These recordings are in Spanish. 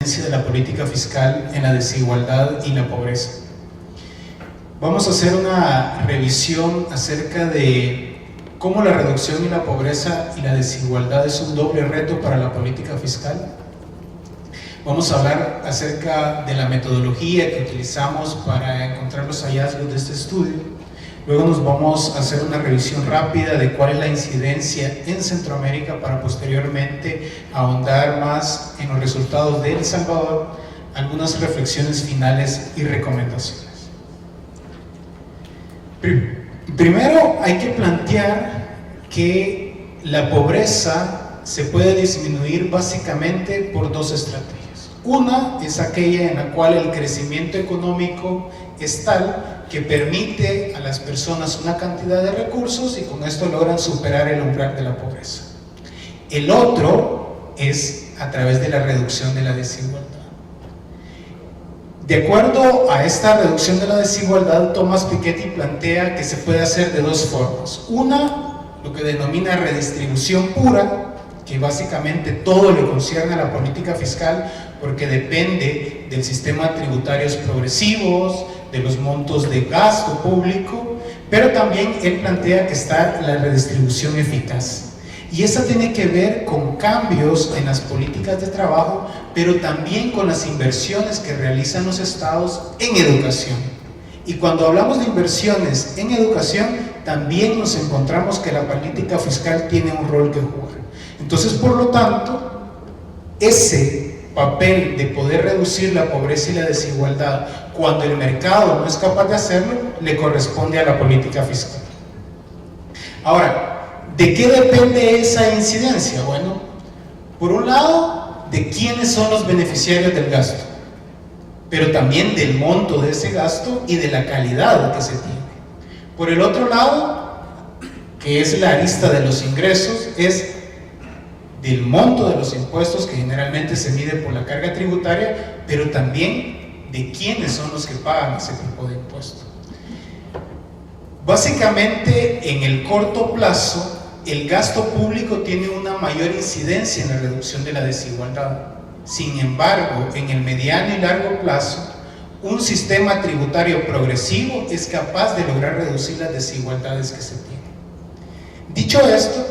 de la política fiscal en la desigualdad y la pobreza. Vamos a hacer una revisión acerca de cómo la reducción y la pobreza y la desigualdad es un doble reto para la política fiscal. Vamos a hablar acerca de la metodología que utilizamos para encontrar los hallazgos de este estudio. Luego nos vamos a hacer una revisión rápida de cuál es la incidencia en Centroamérica para posteriormente ahondar más en los resultados de El Salvador, algunas reflexiones finales y recomendaciones. Primero hay que plantear que la pobreza se puede disminuir básicamente por dos estrategias. Una es aquella en la cual el crecimiento económico es tal que permite a las personas una cantidad de recursos y con esto logran superar el umbral de la pobreza. El otro es a través de la reducción de la desigualdad. De acuerdo a esta reducción de la desigualdad, Thomas Piketty plantea que se puede hacer de dos formas. Una, lo que denomina redistribución pura, que básicamente todo le concierne a la política fiscal porque depende del sistema tributarios progresivos, de los montos de gasto público, pero también él plantea que está la redistribución eficaz. Y esa tiene que ver con cambios en las políticas de trabajo, pero también con las inversiones que realizan los estados en educación. Y cuando hablamos de inversiones en educación, también nos encontramos que la política fiscal tiene un rol que jugar. Entonces, por lo tanto, ese papel de poder reducir la pobreza y la desigualdad cuando el mercado no es capaz de hacerlo, le corresponde a la política fiscal. Ahora, ¿de qué depende esa incidencia? Bueno, por un lado, de quiénes son los beneficiarios del gasto, pero también del monto de ese gasto y de la calidad que se tiene. Por el otro lado, que es la arista de los ingresos, es del monto de los impuestos que generalmente se mide por la carga tributaria, pero también de quiénes son los que pagan ese tipo de impuestos. Básicamente, en el corto plazo, el gasto público tiene una mayor incidencia en la reducción de la desigualdad. Sin embargo, en el mediano y largo plazo, un sistema tributario progresivo es capaz de lograr reducir las desigualdades que se tienen. Dicho esto,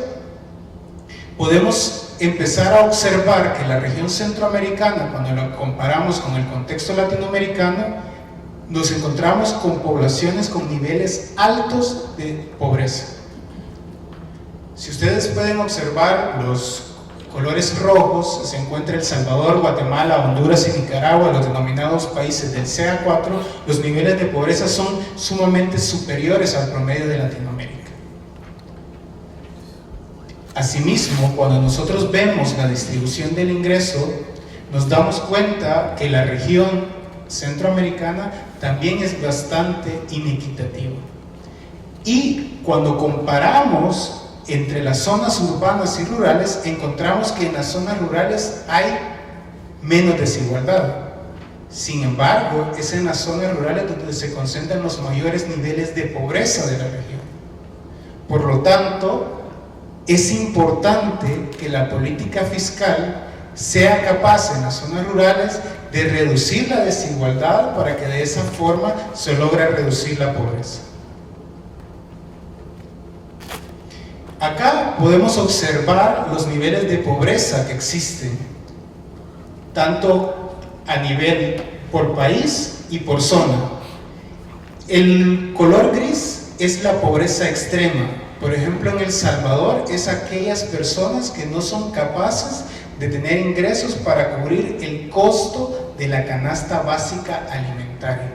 podemos empezar a observar que la región centroamericana, cuando la comparamos con el contexto latinoamericano, nos encontramos con poblaciones con niveles altos de pobreza. Si ustedes pueden observar los colores rojos, se encuentra El Salvador, Guatemala, Honduras y Nicaragua, los denominados países del CA4, los niveles de pobreza son sumamente superiores al promedio de Latinoamérica. Asimismo, cuando nosotros vemos la distribución del ingreso, nos damos cuenta que la región centroamericana también es bastante inequitativa. Y cuando comparamos entre las zonas urbanas y rurales, encontramos que en las zonas rurales hay menos desigualdad. Sin embargo, es en las zonas rurales donde se concentran los mayores niveles de pobreza de la región. Por lo tanto, es importante que la política fiscal sea capaz en las zonas rurales de reducir la desigualdad para que de esa forma se logre reducir la pobreza. Acá podemos observar los niveles de pobreza que existen, tanto a nivel por país y por zona. El color gris es la pobreza extrema. Por ejemplo, en El Salvador es aquellas personas que no son capaces de tener ingresos para cubrir el costo de la canasta básica alimentaria.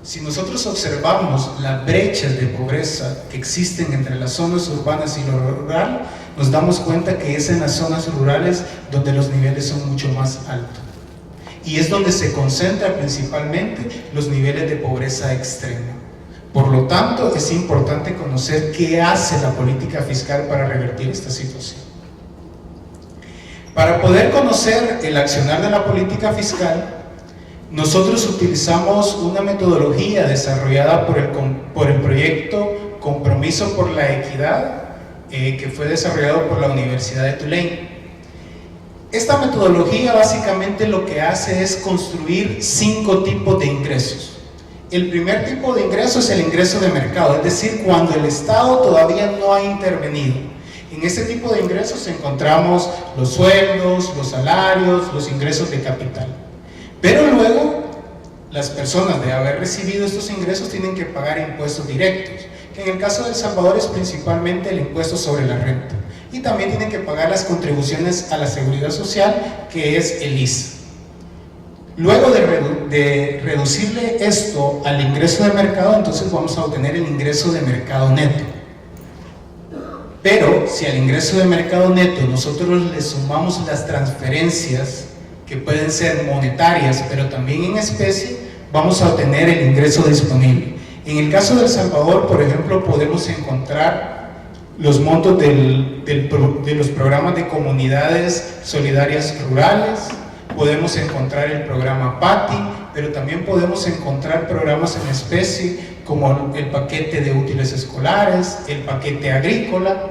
Si nosotros observamos las brechas de pobreza que existen entre las zonas urbanas y lo rural, nos damos cuenta que es en las zonas rurales donde los niveles son mucho más altos. Y es donde se concentran principalmente los niveles de pobreza extrema. Por lo tanto, es importante conocer qué hace la política fiscal para revertir esta situación. Para poder conocer el accionar de la política fiscal, nosotros utilizamos una metodología desarrollada por el proyecto Compromiso por la Equidad, que fue desarrollado por la Universidad de Tulane. Esta metodología básicamente lo que hace es construir 5 tipos de ingresos. El primer tipo de ingreso es el ingreso de mercado, es decir, cuando el Estado todavía no ha intervenido. En este tipo de ingresos encontramos los sueldos, los salarios, los ingresos de capital. Pero luego, las personas de haber recibido estos ingresos tienen que pagar impuestos directos, que en el caso de El Salvador es principalmente el impuesto sobre la renta. Y también tienen que pagar las contribuciones a la seguridad social, que es el ISS. Luego de reducirle esto al ingreso de mercado, entonces vamos a obtener el ingreso de mercado neto. Pero si al ingreso de mercado neto nosotros le sumamos las transferencias, que pueden ser monetarias, pero también en especie, vamos a obtener el ingreso disponible. En el caso de El Salvador, por ejemplo, podemos encontrar los montos de los programas de comunidades solidarias rurales, podemos encontrar el programa PATI, pero también podemos encontrar programas en especie como el paquete de útiles escolares, el paquete agrícola,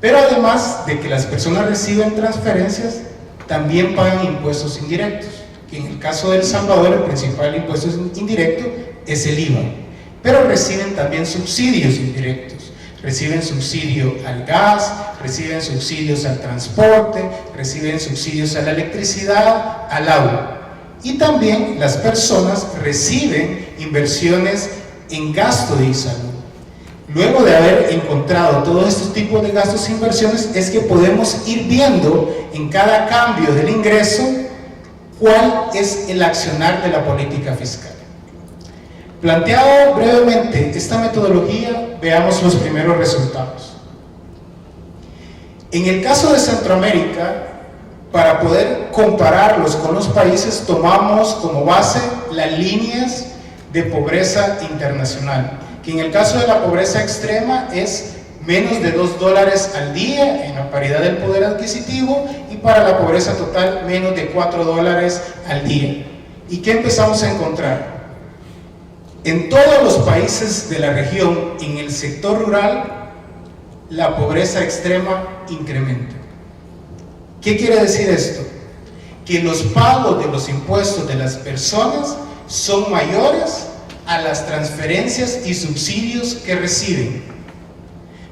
pero además de que las personas reciben transferencias, también pagan impuestos indirectos, que en el caso de El Salvador el principal impuesto indirecto es el IVA, pero reciben también subsidios indirectos. Reciben subsidio al gas, reciben subsidios al transporte, reciben subsidios a la electricidad, al agua. Y también las personas reciben inversiones en gasto de salud. Luego de haber encontrado todos estos tipos de gastos e inversiones, es que podemos ir viendo en cada cambio del ingreso cuál es el accionar de la política fiscal. Planteado brevemente esta metodología, veamos los primeros resultados. En el caso de Centroamérica, para poder compararlos con los países, tomamos como base las líneas de pobreza internacional, que en el caso de la pobreza extrema es menos de $2 al día en la paridad del poder adquisitivo, y para la pobreza total menos de $4 al día. ¿Y qué empezamos a encontrar? En todos los países de la región, en el sector rural, la pobreza extrema incrementa. ¿Qué quiere decir esto? Que los pagos de los impuestos de las personas son mayores a las transferencias y subsidios que reciben.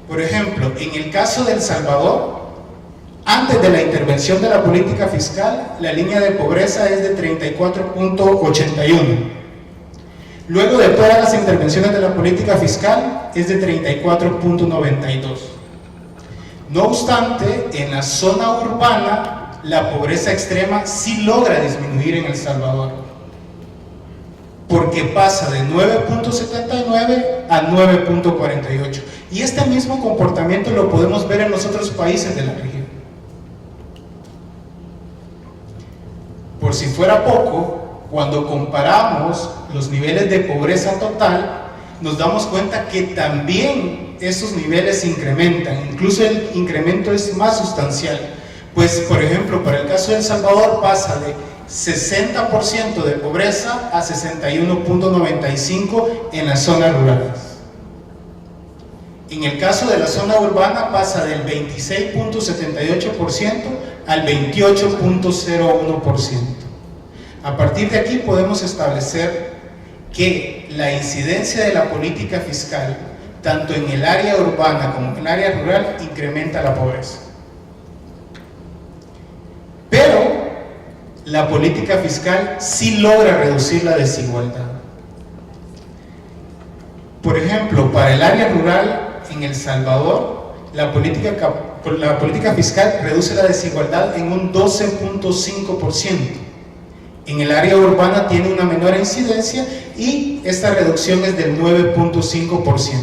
Por ejemplo, en el caso de El Salvador, antes de la intervención de la política fiscal, la línea de pobreza es de 34.81. Luego de todas las intervenciones de la política fiscal es de 34.92. No obstante, en la zona urbana la pobreza extrema sí logra disminuir en El Salvador, porque pasa de 9.79 a 9.48. Y este mismo comportamiento lo podemos ver en los otros países de la región. Por si fuera poco, cuando comparamos los niveles de pobreza total, nos damos cuenta que también esos niveles incrementan, incluso el incremento es más sustancial. Pues, por ejemplo, para el caso de El Salvador pasa de 60% de pobreza a 61.95% en las zonas rurales. En el caso de la zona urbana pasa del 26.78% al 28.01%. A partir de aquí podemos establecer que la incidencia de la política fiscal, tanto en el área urbana como en el área rural, incrementa la pobreza. Pero la política fiscal sí logra reducir la desigualdad. Por ejemplo, para el área rural en El Salvador, la política fiscal reduce la desigualdad en un 12.5%. En el área urbana tiene una menor incidencia y esta reducción es del 9.5%.